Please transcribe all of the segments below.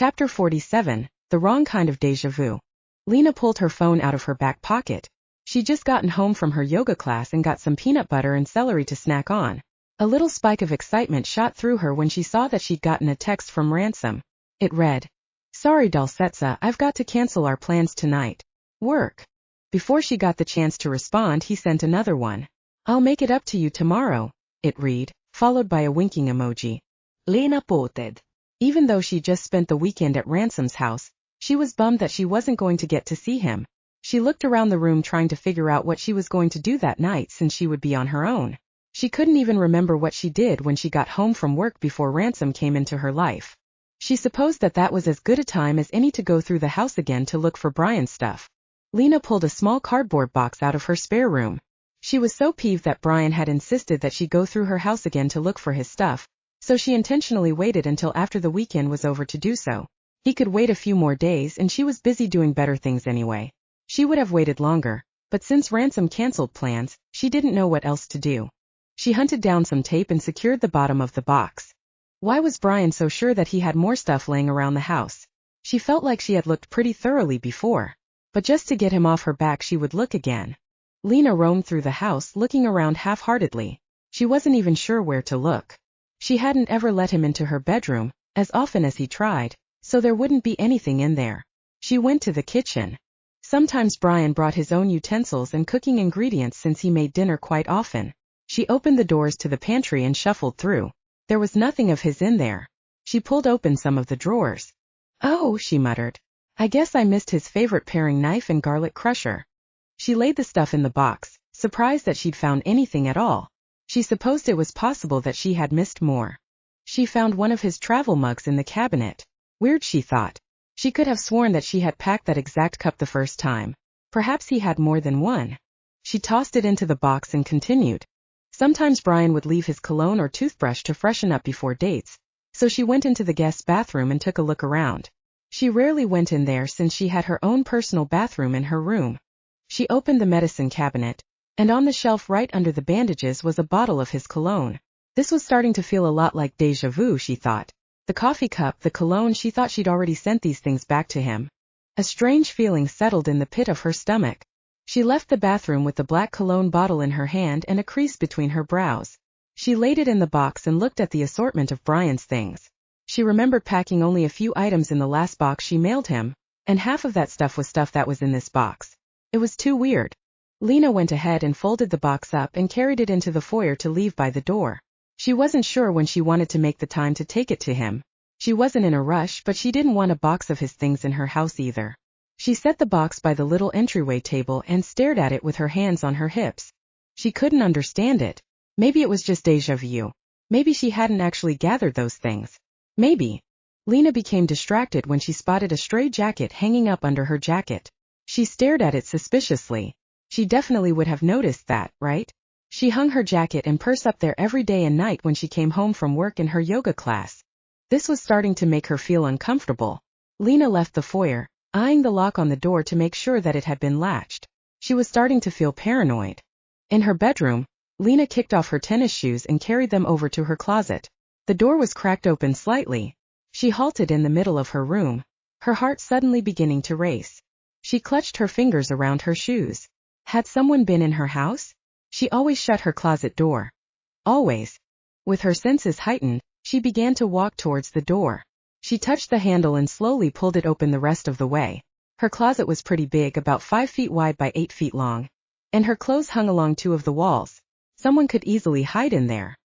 Chapter 47, The Wrong Kind of Deja Vu. Lena pulled her phone out of her back pocket. She'd just gotten home from her yoga class and got some peanut butter and celery to snack on. A little spike of excitement shot through her when she saw that she'd gotten a text from Ransom. It read, "Sorry Dulcetsa, I've got to cancel our plans tonight. Work." Before she got the chance to respond, he sent another one. "I'll make it up to you tomorrow," it read, followed by a winking emoji. Lena pouted. Even though she just spent the weekend at Ransom's house, she was bummed that she wasn't going to get to see him. She looked around the room trying to figure out what she was going to do that night since she would be on her own. She couldn't even remember what she did when she got home from work before Ransom came into her life. She supposed that that was as good a time as any to go through the house again to look for Brian's stuff. Lena pulled a small cardboard box out of her spare room. She was so peeved that Brian had insisted that she go through her house again to look for his stuff, so she intentionally waited until after the weekend was over to do so. He could wait a few more days and she was busy doing better things anyway. She would have waited longer, but since Ransom canceled plans, she didn't know what else to do. She hunted down some tape and secured the bottom of the box. Why was Brian so sure that he had more stuff laying around the house? She felt like she had looked pretty thoroughly before, but just to get him off her back she would look again. Lena roamed through the house looking around half-heartedly. She wasn't even sure where to look. She hadn't ever let him into her bedroom, as often as he tried, so there wouldn't be anything in there. She went to the kitchen. Sometimes Brian brought his own utensils and cooking ingredients since he made dinner quite often. She opened the doors to the pantry and shuffled through. There was nothing of his in there. She pulled open some of the drawers. "Oh," she muttered. "I guess I missed his favorite paring knife and garlic crusher." She laid the stuff in the box, surprised that she'd found anything at all. She supposed it was possible that she had missed more. She found one of his travel mugs in the cabinet. Weird, she thought. She could have sworn that she had packed that exact cup the first time. Perhaps he had more than one. She tossed it into the box and continued. Sometimes Brian would leave his cologne or toothbrush to freshen up before dates, so she went into the guest bathroom and took a look around. She rarely went in there since she had her own personal bathroom in her room. She opened the medicine cabinet, and on the shelf right under the bandages was a bottle of his cologne. This was starting to feel a lot like déjà vu, she thought. The coffee cup, the cologne, she thought she'd already sent these things back to him. A strange feeling settled in the pit of her stomach. She left the bathroom with the black cologne bottle in her hand and a crease between her brows. She laid it in the box and looked at the assortment of Brian's things. She remembered packing only a few items in the last box she mailed him, and half of that stuff was stuff that was in this box. It was too weird. Lena went ahead and folded the box up and carried it into the foyer to leave by the door. She wasn't sure when she wanted to make the time to take it to him. She wasn't in a rush, but she didn't want a box of his things in her house either. She set the box by the little entryway table and stared at it with her hands on her hips. She couldn't understand it. Maybe it was just déjà vu. Maybe she hadn't actually gathered those things. Maybe. Lena became distracted when she spotted a stray jacket hanging up under her jacket. She stared at it suspiciously. She definitely would have noticed that, right? She hung her jacket and purse up there every day and night when she came home from work in her yoga class. This was starting to make her feel uncomfortable. Lena left the foyer, eyeing the lock on the door to make sure that it had been latched. She was starting to feel paranoid. In her bedroom, Lena kicked off her tennis shoes and carried them over to her closet. The door was cracked open slightly. She halted in the middle of her room, her heart suddenly beginning to race. She clutched her fingers around her shoes. Had someone been in her house? She always shut her closet door. Always. With her senses heightened, she began to walk towards the door. She touched the handle and slowly pulled it open the rest of the way. Her closet was pretty big, about 5 feet wide by 8 feet long, and her clothes hung along 2 of the walls. Someone could easily hide in there.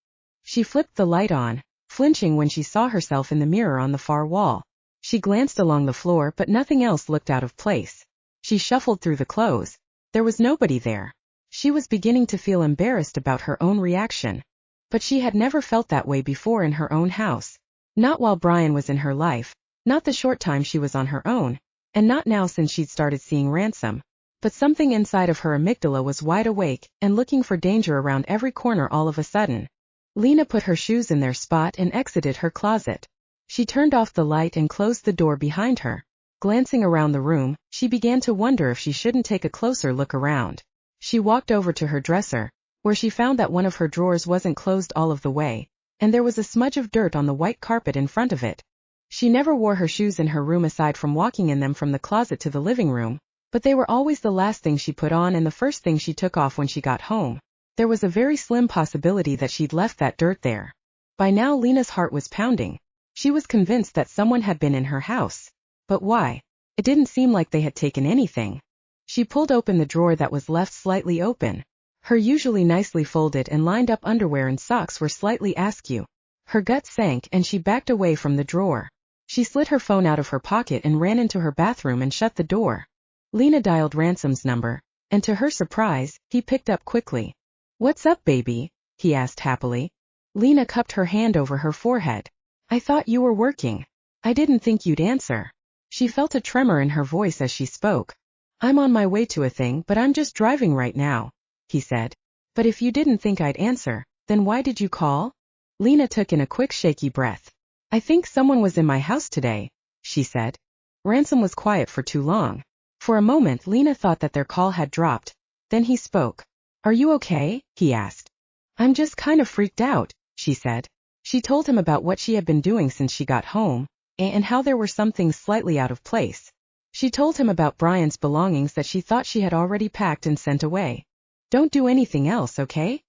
She flipped the light on, flinching when she saw herself in the mirror on the far wall. She glanced along the floor, but nothing else looked out of place. She shuffled through the clothes. There was nobody there. She was beginning to feel embarrassed about her own reaction. But she had never felt that way before in her own house. Not while Brian was in her life, not the short time she was on her own, and not now since she'd started seeing Ransom. But something inside of her amygdala was wide awake and looking for danger around every corner all of a sudden. Lena put her shoes in their spot and exited her closet. She turned off the light and closed the door behind her. Glancing around the room, she began to wonder if she shouldn't take a closer look around. She walked over to her dresser, where she found that one of her drawers wasn't closed all of the way, and there was a smudge of dirt on the white carpet in front of it. She never wore her shoes in her room aside from walking in them from the closet to the living room, but they were always the last thing she put on and the first thing she took off when she got home. There was a very slim possibility that she'd left that dirt there. By now Lena's heart was pounding. She was convinced that someone had been in her house. But why? It didn't seem like they had taken anything. She pulled open the drawer that was left slightly open. Her usually nicely folded and lined up underwear and socks were slightly askew. Her gut sank and she backed away from the drawer. She slid her phone out of her pocket and ran into her bathroom and shut the door. Lena dialed Ransom's number, and to her surprise, he picked up quickly. "What's up, baby?" he asked happily. Lena cupped her hand over her forehead. "I thought you were working. I didn't think you'd answer." She felt a tremor in her voice as she spoke. "I'm on my way to a thing, but I'm just driving right now," he said. "But if you didn't think I'd answer, then why did you call?" Lena took in a quick shaky breath. "I think someone was in my house today," she said. Ransom was quiet for too long. For a moment Lena thought that their call had dropped. Then he spoke. "Are you okay?" he asked. "I'm just kind of freaked out," she said. She told him about what she had been doing since she got home, and how there were some things slightly out of place. She told him about Brian's belongings that she thought she had already packed and sent away. "Don't do anything else, okay?"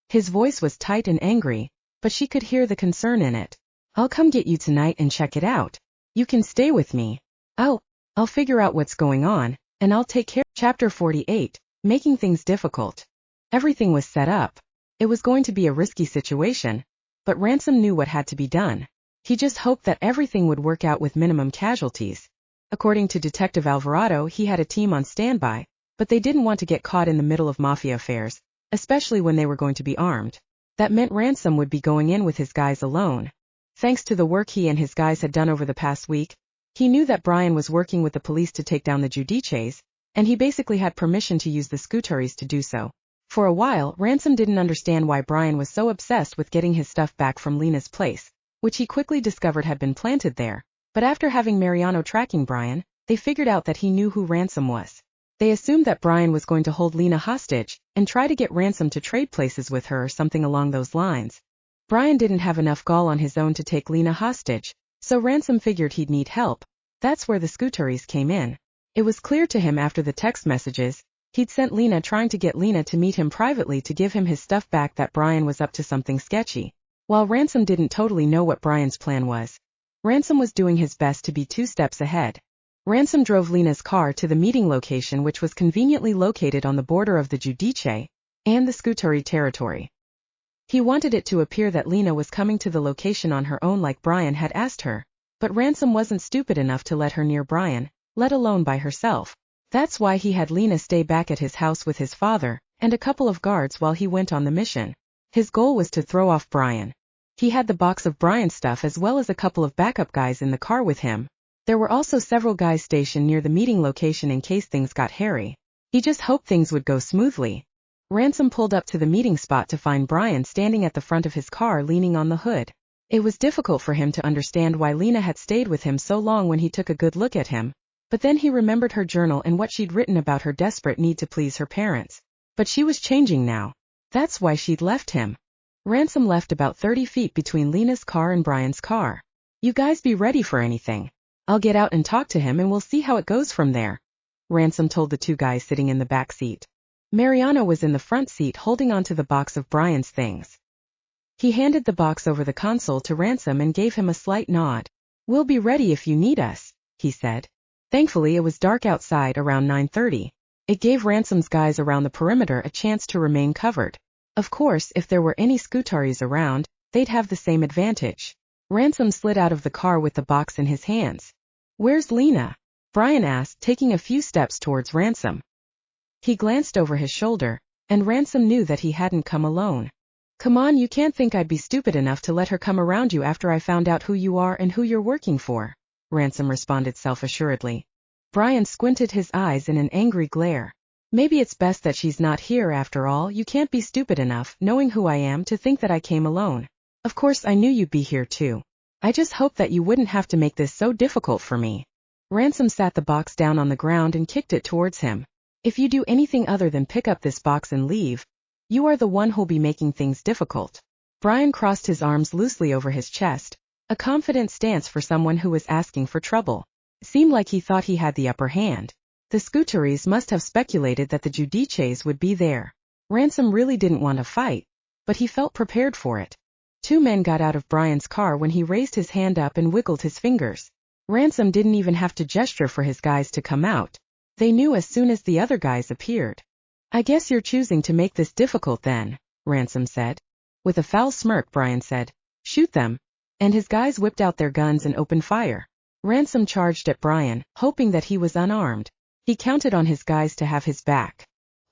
His voice was tight and angry, but she could hear the concern in it. "I'll come get you tonight and check it out. You can stay with me. I'll figure out what's going on, and I'll take care." Chapter 48, Making Things Difficult. Everything was set up. It was going to be a risky situation, but Ransom knew what had to be done. He just hoped that everything would work out with minimum casualties. According to Detective Alvarado, he had a team on standby, but they didn't want to get caught in the middle of mafia affairs, especially when they were going to be armed. That meant Ransom would be going in with his guys alone. Thanks to the work he and his guys had done over the past week, he knew that Brian was working with the police to take down the Giudices, and he basically had permission to use the Scuteries to do so. For a while, Ransom didn't understand why Brian was so obsessed with getting his stuff back from Lena's place, which he quickly discovered had been planted there. But after having Mariano tracking Brian, they figured out that he knew who Ransom was. They assumed that Brian was going to hold Lena hostage and try to get Ransom to trade places with her or something along those lines. Brian didn't have enough gall on his own to take Lena hostage, so Ransom figured he'd need help. That's where the Scuteries came in. It was clear to him after the text messages he'd sent Lena trying to get Lena to meet him privately to give him his stuff back that Brian was up to something sketchy. While Ransom didn't totally know what Brian's plan was, Ransom was doing his best to be 2 steps ahead. Ransom drove Lena's car to the meeting location, which was conveniently located on the border of the Giudice and the Scutery territory. He wanted it to appear that Lena was coming to the location on her own like Brian had asked her, but Ransom wasn't stupid enough to let her near Brian, let alone by herself. That's why he had Lena stay back at his house with his father and a couple of guards while he went on the mission. His goal was to throw off Brian. He had the box of Brian's stuff as well as a couple of backup guys in the car with him. There were also several guys stationed near the meeting location in case things got hairy. He just hoped things would go smoothly. Ransom pulled up to the meeting spot to find Brian standing at the front of his car leaning on the hood. It was difficult for him to understand why Lena had stayed with him so long when he took a good look at him. But then he remembered her journal and what she'd written about her desperate need to please her parents. But she was changing now. That's why she'd left him. Ransom left about 30 feet between Lena's car and Brian's car. "You guys be ready for anything. I'll get out and talk to him and we'll see how it goes from there," Ransom told the 2 guys sitting in the back seat. Mariano was in the front seat holding onto the box of Brian's things. He handed the box over the console to Ransom and gave him a slight nod. "We'll be ready if you need us," he said. Thankfully it was dark outside around 9:30. It gave Ransom's guys around the perimeter a chance to remain covered. Of course, if there were any Scuteries around, they'd have the same advantage. Ransom slid out of the car with the box in his hands. "Where's Lena?" Brian asked, taking a few steps towards Ransom. He glanced over his shoulder, and Ransom knew that he hadn't come alone. "Come on, you can't think I'd be stupid enough to let her come around you after I found out who you are and who you're working for," Ransom responded self-assuredly. Brian squinted his eyes in an angry glare. "Maybe it's best that she's not here after all. You can't be stupid enough, knowing who I am, to think that I came alone. Of course I knew you'd be here too. I just hoped that you wouldn't have to make this so difficult for me." Ransom sat the box down on the ground and kicked it towards him. "If you do anything other than pick up this box and leave, you are the one who'll be making things difficult." Brian crossed his arms loosely over his chest, A confident stance for someone who was asking for trouble. It seemed like he thought he had the upper hand. The Scutteries must have speculated that the Giudices would be there. Ransom really didn't want to fight, but he felt prepared for it. Two men got out of Brian's car when he raised his hand up and wiggled his fingers. Ransom didn't even have to gesture for his guys to come out. They knew as soon as the other guys appeared. "I guess you're choosing to make this difficult then," Ransom said. With a foul smirk, Brian said, "Shoot them." And his guys whipped out their guns and opened fire. Ransom charged at Brian, hoping that he was unarmed. He counted on his guys to have his back.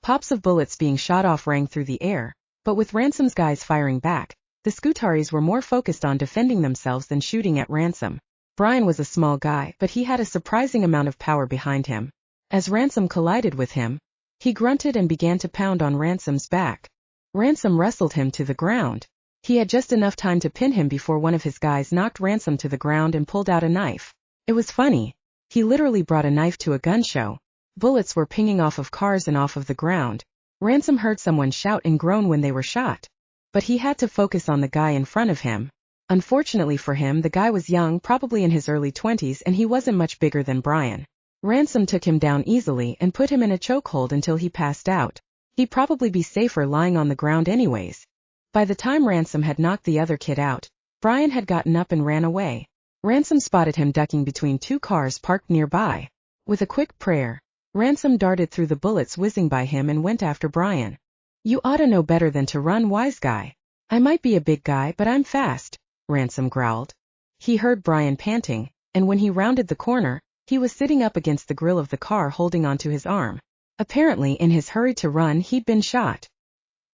Pops of bullets being shot off rang through the air, but with Ransom's guys firing back, the Scutaries were more focused on defending themselves than shooting at Ransom. Brian was a small guy, but he had a surprising amount of power behind him. As Ransom collided with him, he grunted and began to pound on Ransom's back. Ransom wrestled him to the ground. He had just enough time to pin him before one of his guys knocked Ransom to the ground and pulled out a knife. It was funny. He literally brought a knife to a gun show. Bullets were pinging off of cars and off of the ground. Ransom heard someone shout and groan when they were shot. But he had to focus on the guy in front of him. Unfortunately for him, the guy was young, probably in his early 20s, and he wasn't much bigger than Brian. Ransom took him down easily and put him in a chokehold until he passed out. He'd probably be safer lying on the ground anyways. By the time Ransom had knocked the other kid out, Brian had gotten up and ran away. Ransom spotted him ducking between two cars parked nearby. With a quick prayer, Ransom darted through the bullets whizzing by him and went after Brian. "You oughta know better than to run, wise guy." "I might be a big guy, but I'm fast," Ransom growled. He heard Brian panting, and when he rounded the corner, he was sitting up against the grill of the car holding onto his arm. Apparently in his hurry to run he'd been shot.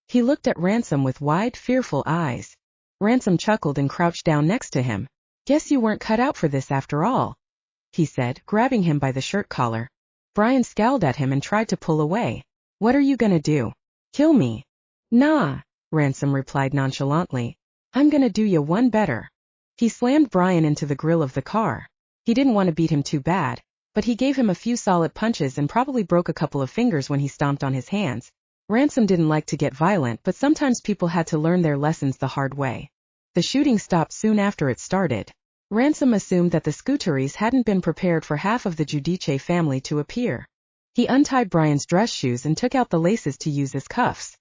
He looked at Ransom with wide, fearful eyes. Ransom chuckled and crouched down next to him. "Guess you weren't cut out for this after all," he said, grabbing him by the shirt collar. Brian scowled at him and tried to pull away. "What are you gonna do? Kill me?" "Nah," Ransom replied nonchalantly. "I'm gonna do you one better." He slammed Brian into the grill of the car. He didn't want to beat him too bad, but he gave him a few solid punches and probably broke a couple of fingers when he stomped on his hands. Ransom didn't like to get violent, but sometimes people had to learn their lessons the hard way. The shooting stopped soon after it started. Ransom assumed that the Scutaries hadn't been prepared for half of the Giudice family to appear. He untied Brian's dress shoes and took out the laces to use as cuffs.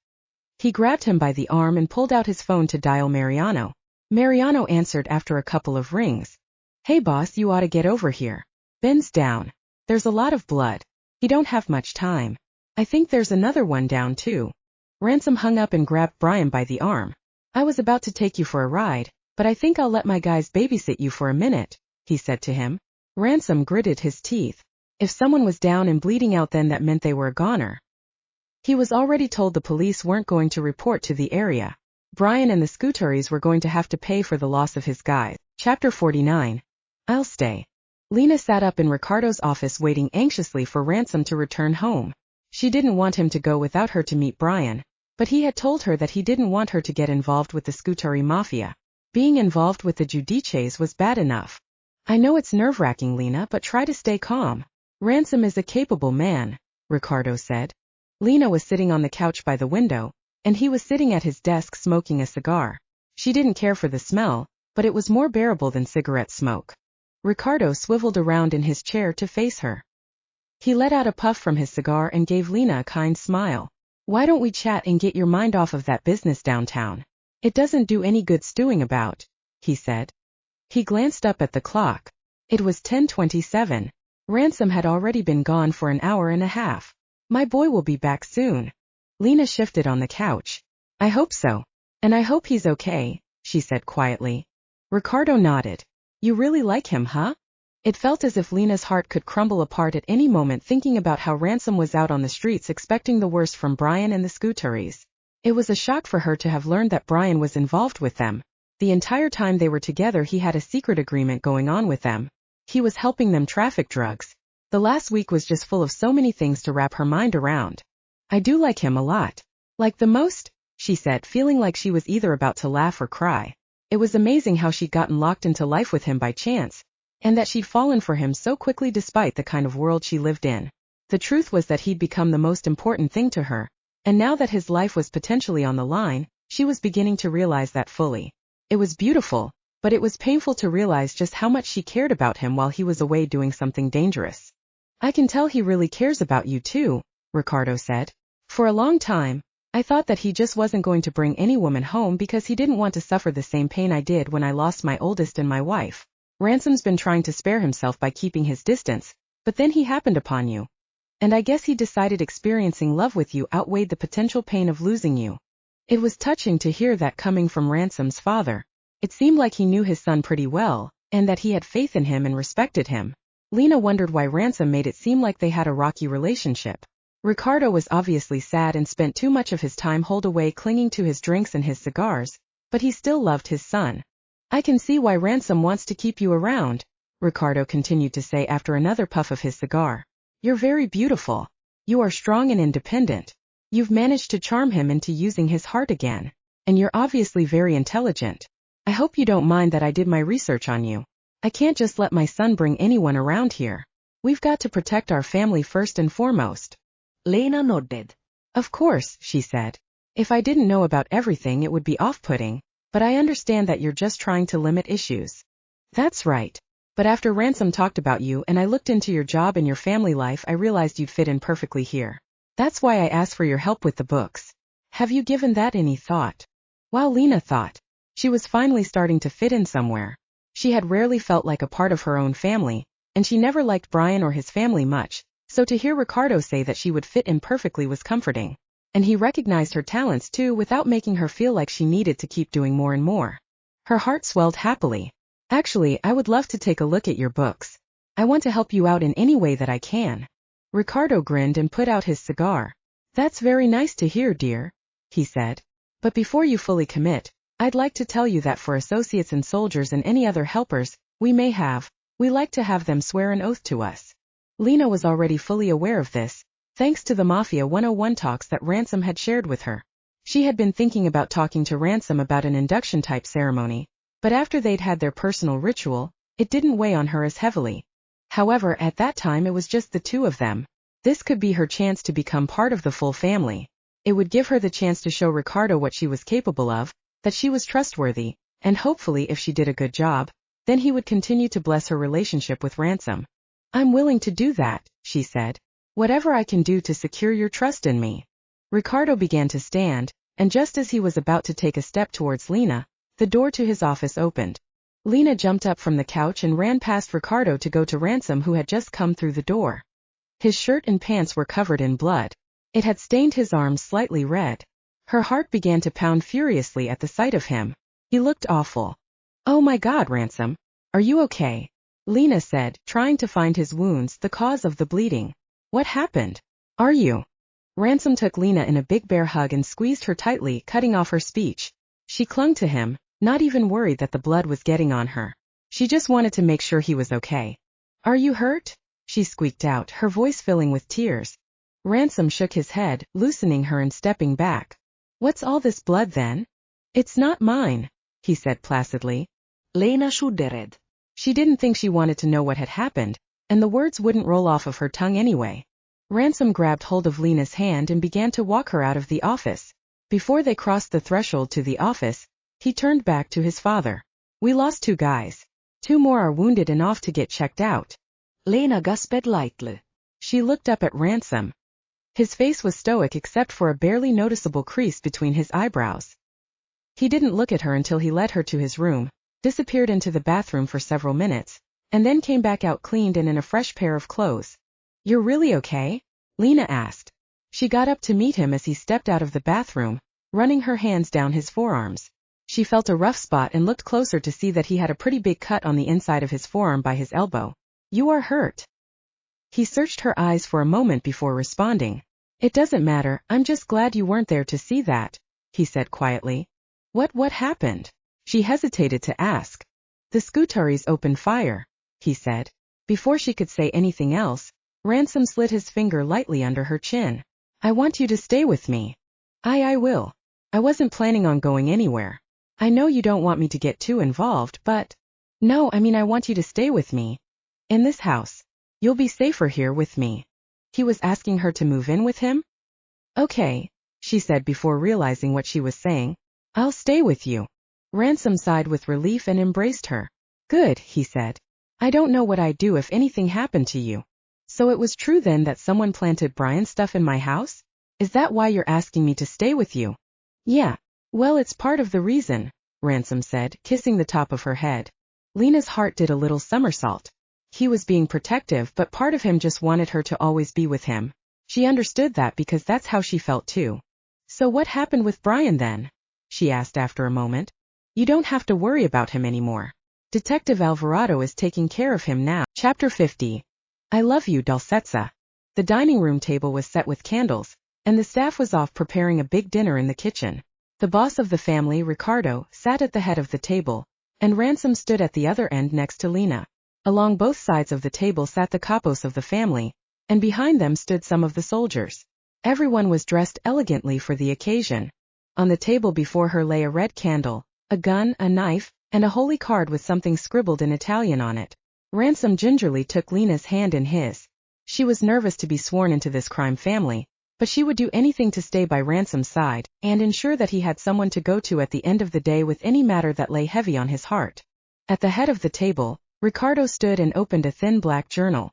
He grabbed him by the arm and pulled out his phone to dial Mariano. Mariano answered after a couple of rings. "Hey boss, you oughta get over here." "Ben's down. There's a lot of blood. He don't have much time. I think there's another one down too." Ransom hung up and grabbed Brian by the arm. "I was about to take you for a ride, but I think I'll let my guys babysit you for a minute," he said to him. Ransom gritted his teeth. If someone was down and bleeding out, then that meant they were a goner. He was already told the police weren't going to report to the area. Brian and the Scutaries were going to have to pay for the loss of his guys. Chapter 49. I'll stay. Lena sat up in Ricardo's office waiting anxiously for Ransom to return home. She didn't want him to go without her to meet Brian, but he had told her that he didn't want her to get involved with the Scutari mafia. Being involved with the Giudices was bad enough. "I know it's nerve-wracking, Lena, but try to stay calm. Ransom is a capable man," Ricardo said. Lena was sitting on the couch by the window, and he was sitting at his desk smoking a cigar. She didn't care for the smell, but it was more bearable than cigarette smoke. Ricardo swiveled around in his chair to face her. He let out a puff from his cigar and gave Lena a kind smile. "Why don't we chat and get your mind off of that business downtown? It doesn't do any good stewing about," he said. He glanced up at the clock. It was 10:27. Ransom had already been gone for an hour and a half. "My boy will be back soon." Lena shifted on the couch. "I hope so. And I hope he's okay," she said quietly. Ricardo nodded. "You really like him, huh?" It felt as if Lena's heart could crumble apart at any moment thinking about how Ransom was out on the streets expecting the worst from Brian and the Scutaries. It was a shock for her to have learned that Brian was involved with them. The entire time they were together he had a secret agreement going on with them. He was helping them traffic drugs. The last week was just full of so many things to wrap her mind around. "I do like him a lot. Like the most," she said, feeling like she was either about to laugh or cry. It was amazing how she'd gotten locked into life with him by chance, and that she'd fallen for him so quickly despite the kind of world she lived in. The truth was that he'd become the most important thing to her, and now that his life was potentially on the line, she was beginning to realize that fully. It was beautiful. but it was painful to realize just how much she cared about him while he was away doing something dangerous. I can tell he really cares about you too, Ricardo said. For a long time, I thought that he just wasn't going to bring any woman home because he didn't want to suffer the same pain I did when I lost my oldest and my wife. Ransom's been trying to spare himself by keeping his distance, but then he happened upon you. And I guess he decided experiencing love with you outweighed the potential pain of losing you. It was touching to hear that coming from Ransom's father. It seemed like he knew his son pretty well, and that he had faith in him and respected him. Lena wondered why Ransom made it seem like they had a rocky relationship. Ricardo was obviously sad and spent too much of his time holed away clinging to his drinks and his cigars, but he still loved his son. I can see why Ransom wants to keep you around, Ricardo continued to say after another puff of his cigar. You're very beautiful. You are strong and independent. You've managed to charm him into using his heart again. And you're obviously very intelligent. I hope you don't mind that I did my research on you. I can't just let my son bring anyone around here. We've got to protect our family first and foremost. Lena nodded. Of course, she said. If I didn't know about everything it would be off-putting, but I understand that you're just trying to limit issues. That's right. But after Ransom talked about you and I looked into your job and your family life, I realized you'd fit in perfectly here. That's why I asked for your help with the books. Have you given that any thought? While Lena thought, she was finally starting to fit in somewhere. She had rarely felt like a part of her own family, and she never liked Brian or his family much, so to hear Ricardo say that she would fit in perfectly was comforting. And he recognized her talents too without making her feel like she needed to keep doing more and more. Her heart swelled happily. Actually, I would love to take a look at your books. I want to help you out in any way that I can. Ricardo grinned and put out his cigar. That's very nice to hear, dear, he said. But before you fully commit, I'd like to tell you that for associates and soldiers and any other helpers we may have, we like to have them swear an oath to us. Lena was already fully aware of this, thanks to the Mafia 101 talks that Ransom had shared with her. She had been thinking about talking to Ransom about an induction-type ceremony, but after they'd had their personal ritual, it didn't weigh on her as heavily. However, at that time it was just the two of them. This could be her chance to become part of the full family. It would give her the chance to show Ricardo what she was capable of, that she was trustworthy, and hopefully if she did a good job, then he would continue to bless her relationship with Ransom. I'm willing to do that, she said. Whatever I can do to secure your trust in me. Ricardo began to stand, and just as he was about to take a step towards Lena, the door to his office opened. Lena jumped up from the couch and ran past Ricardo to go to Ransom, who had just come through the door. His shirt and pants were covered in blood. It had stained his arms slightly red. Her heart began to pound furiously at the sight of him. He looked awful. Oh my God, Ransom. Are you okay? Lena said, trying to find his wounds, the cause of the bleeding. What happened? Are you? Ransom took Lena in a big bear hug and squeezed her tightly, cutting off her speech. She clung to him, not even worried that the blood was getting on her. She just wanted to make sure he was okay. Are you hurt? She squeaked out, her voice filling with tears. Ransom shook his head, loosening her and stepping back. What's all this blood then? It's not mine, he said placidly. Lena shuddered. She didn't think she wanted to know what had happened, and the words wouldn't roll off of her tongue anyway. Ransom grabbed hold of Lena's hand and began to walk her out of the office. Before they crossed the threshold to the office, he turned back to his father. We lost 2 guys. 2 more are wounded and off to get checked out. Lena gasped lightly. She looked up at Ransom. His face was stoic except for a barely noticeable crease between his eyebrows. He didn't look at her until he led her to his room, disappeared into the bathroom for several minutes, and then came back out cleaned and in a fresh pair of clothes. You're really okay? Lena asked. She got up to meet him as he stepped out of the bathroom, running her hands down his forearms. She felt a rough spot and looked closer to see that he had a pretty big cut on the inside of his forearm by his elbow. You are hurt. He searched her eyes for a moment before responding. It doesn't matter, I'm just glad you weren't there to see that, he said quietly. What happened? She hesitated to ask. The Scutaris opened fire, he said. Before she could say anything else, Ransom slid his finger lightly under her chin. I want you to stay with me. I will. I wasn't planning on going anywhere. I know you don't want me to get too involved, but... No, I mean I want you to stay with me. In this house. You'll be safer here with me. He was asking her to move in with him? Okay, she said before realizing what she was saying. I'll stay with you. Ransom sighed with relief and embraced her. Good, he said. I don't know what I'd do if anything happened to you. So it was true then that someone planted Brian's stuff in my house? Is that why you're asking me to stay with you? Yeah. Well, it's part of the reason, Ransom said, kissing the top of her head. Lena's heart did a little somersault. He was being protective, but part of him just wanted her to always be with him. She understood that because that's how she felt too. So what happened with Brian then? She asked after a moment. You don't have to worry about him anymore. Detective Alvarado is taking care of him now. Chapter 50. I love you, Dulcetsa. The dining room table was set with candles, and the staff was off preparing a big dinner in the kitchen. The boss of the family, Ricardo, sat at the head of the table, and Ransom stood at the other end next to Lena. Along both sides of the table sat the capos of the family, and behind them stood some of the soldiers. Everyone was dressed elegantly for the occasion. On the table before her lay a red candle, a gun, a knife, and a holy card with something scribbled in Italian on it. Ransom gingerly took Lena's hand in his. She was nervous to be sworn into this crime family, but she would do anything to stay by Ransom's side and ensure that he had someone to go to at the end of the day with any matter that lay heavy on his heart. At the head of the table, Ricardo stood and opened a thin black journal.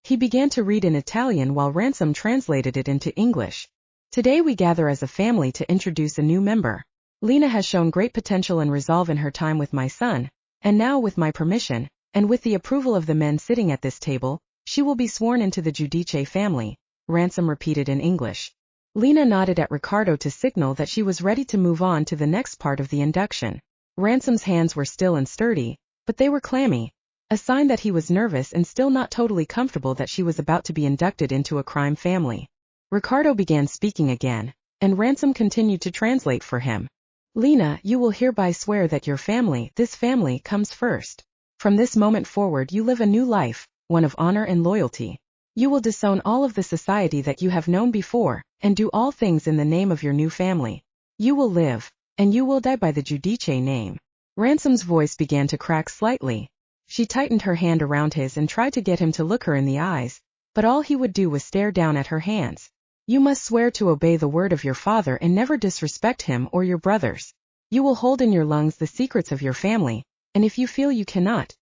He began to read in Italian while Ransom translated it into English. Today we gather as a family to introduce a new member. Lena has shown great potential and resolve in her time with my son, and now with my permission, and with the approval of the men sitting at this table, she will be sworn into the Giudice family, Ransom repeated in English. Lena nodded at Ricardo to signal that she was ready to move on to the next part of the induction. Ransom's hands were still and sturdy, but they were clammy, a sign that he was nervous and still not totally comfortable that she was about to be inducted into a crime family. Ricardo began speaking again, and Ransom continued to translate for him. Lena, you will hereby swear that your family, this family, comes first. From this moment forward you live a new life, one of honor and loyalty. You will disown all of the society that you have known before, and do all things in the name of your new family. You will live, and you will die by the Giudice name. Ransom's voice began to crack slightly. She tightened her hand around his and tried to get him to look her in the eyes, but all he would do was stare down at her hands. You must swear to obey the word of your father and never disrespect him or your brothers. You will hold in your lungs the secrets of your family, and if you feel you cannot,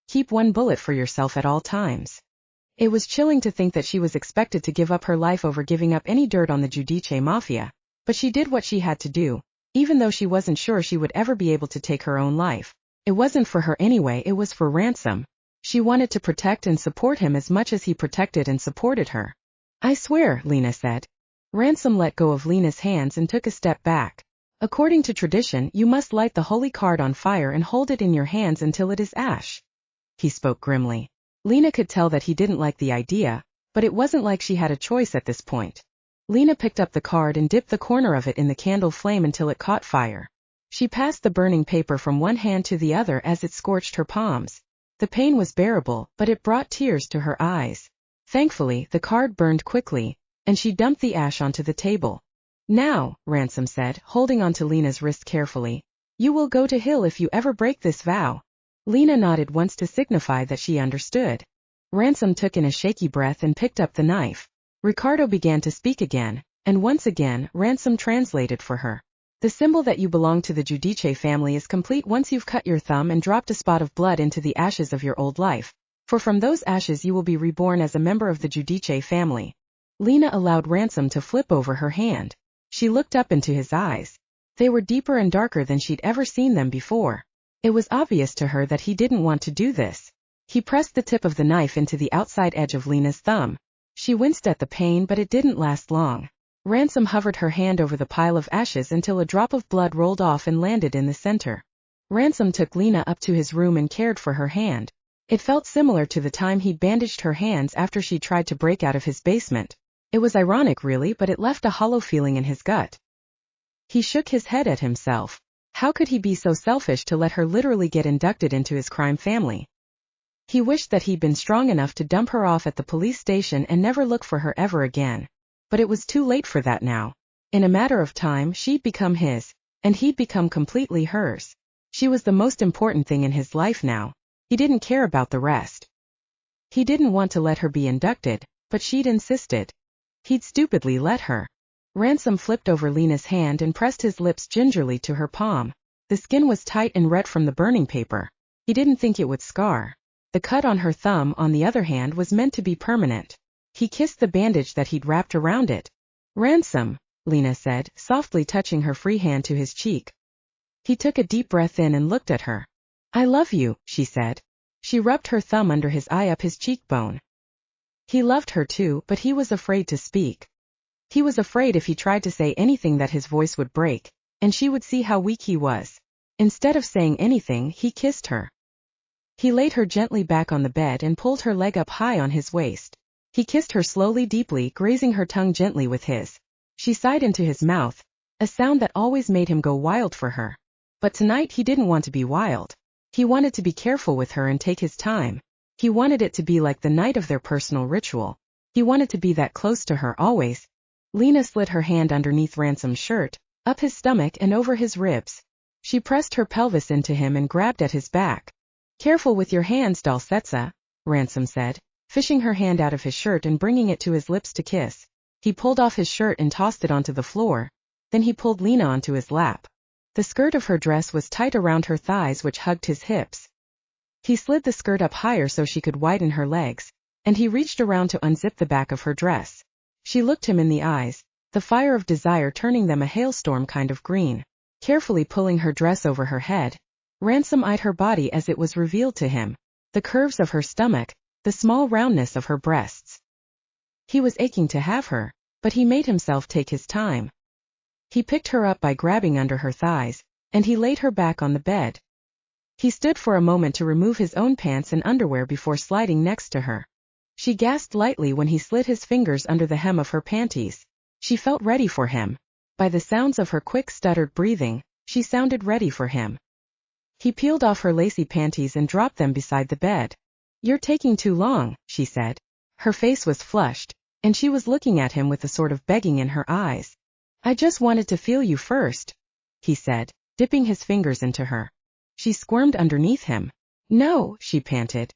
keep one bullet for yourself at all times. It was chilling to think that she was expected to give up her life over giving up any dirt on the Giudice mafia, but she did what she had to do, even though she wasn't sure she would ever be able to take her own life. It wasn't for her anyway, it was for Ransom. She wanted to protect and support him as much as he protected and supported her. I swear, Lena said. Ransom let go of Lena's hands and took a step back. According to tradition, you must light the holy card on fire and hold it in your hands until it is ash. He spoke grimly. Lena could tell that he didn't like the idea, but it wasn't like she had a choice at this point. Lena picked up the card and dipped the corner of it in the candle flame until it caught fire. She passed the burning paper from one hand to the other as it scorched her palms. The pain was bearable, but it brought tears to her eyes. Thankfully, the card burned quickly, and she dumped the ash onto the table. Now, Ransom said, holding onto Lena's wrist carefully, you will go to hell if you ever break this vow. Lena nodded once to signify that she understood. Ransom took in a shaky breath and picked up the knife. Ricardo began to speak again, and once again, Ransom translated for her. The symbol that you belong to the Giudice family is complete once you've cut your thumb and dropped a spot of blood into the ashes of your old life. For from those ashes you will be reborn as a member of the Giudice family. Lena allowed Ransom to flip over her hand. She looked up into his eyes. They were deeper and darker than she'd ever seen them before. It was obvious to her that he didn't want to do this. He pressed the tip of the knife into the outside edge of Lena's thumb. She winced at the pain, but it didn't last long. Ransom hovered her hand over the pile of ashes until a drop of blood rolled off and landed in the center. Ransom took Lena up to his room and cared for her hand. It felt similar to the time he'd bandaged her hands after she tried to break out of his basement. It was ironic really, but it left a hollow feeling in his gut. He shook his head at himself. How could he be so selfish to let her literally get inducted into his crime family? He wished that he'd been strong enough to dump her off at the police station and never look for her ever again. But it was too late for that now. In a matter of time, she'd become his, and he'd become completely hers. She was the most important thing in his life now. He didn't care about the rest. He didn't want to let her be inducted, but she'd insisted. He'd stupidly let her. Ransom flipped over Lena's hand and pressed his lips gingerly to her palm. The skin was tight and red from the burning paper. He didn't think it would scar. The cut on her thumb, on the other hand, was meant to be permanent. He kissed the bandage that he'd wrapped around it. "Ransom," Lena said, softly touching her free hand to his cheek. He took a deep breath in and looked at her. "I love you," she said. She rubbed her thumb under his eye up his cheekbone. He loved her too, but he was afraid to speak. He was afraid if he tried to say anything that his voice would break, and she would see how weak he was. Instead of saying anything, he kissed her. He laid her gently back on the bed and pulled her leg up high on his waist. He kissed her slowly, deeply, grazing her tongue gently with his. She sighed into his mouth, a sound that always made him go wild for her. But tonight he didn't want to be wild. He wanted to be careful with her and take his time. He wanted it to be like the night of their personal ritual. He wanted to be that close to her always. Lena slid her hand underneath Ransom's shirt, up his stomach and over his ribs. She pressed her pelvis into him and grabbed at his back. "Careful with your hands, Dalsetsa," Ransom said, fishing her hand out of his shirt and bringing it to his lips to kiss. He pulled off his shirt and tossed it onto the floor. Then he pulled Lena onto his lap. The skirt of her dress was tight around her thighs, which hugged his hips. He slid the skirt up higher so she could widen her legs, and he reached around to unzip the back of her dress. She looked him in the eyes, the fire of desire turning them a hailstorm kind of green. Carefully pulling her dress over her head, Ransom eyed her body as it was revealed to him, the curves of her stomach, the small roundness of her breasts. He was aching to have her, but he made himself take his time. He picked her up by grabbing under her thighs, and he laid her back on the bed. He stood for a moment to remove his own pants and underwear before sliding next to her. She gasped lightly when he slid his fingers under the hem of her panties. She felt ready for him. By the sounds of her quick, stuttered breathing, she sounded ready for him. He peeled off her lacy panties and dropped them beside the bed. "You're taking too long," she said. Her face was flushed, and she was looking at him with a sort of begging in her eyes. "I just wanted to feel you first," he said, dipping his fingers into her. She squirmed underneath him. "No," she panted.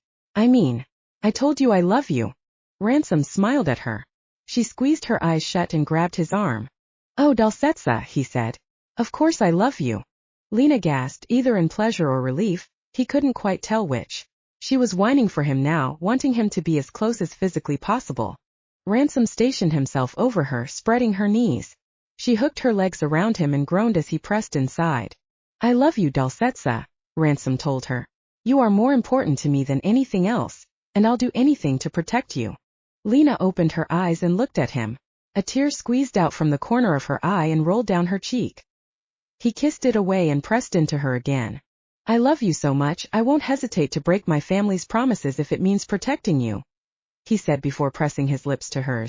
I told you I love you." Ransom smiled at her. She squeezed her eyes shut and grabbed his arm. "Oh, Dalsetsa," he said. "Of course I love you." Lena gasped, either in pleasure or relief, he couldn't quite tell which. She was whining for him now, wanting him to be as close as physically possible. Ransom stationed himself over her, spreading her knees. She hooked her legs around him and groaned as he pressed inside. "I love you, Dalsetsa," Ransom told her. "You are more important to me than anything else, and I'll do anything to protect you." Lena opened her eyes and looked at him. A tear squeezed out from the corner of her eye and rolled down her cheek. He kissed it away and pressed into her again. "I love you so much I won't hesitate to break my family's promises if it means protecting you," he said before pressing his lips to hers.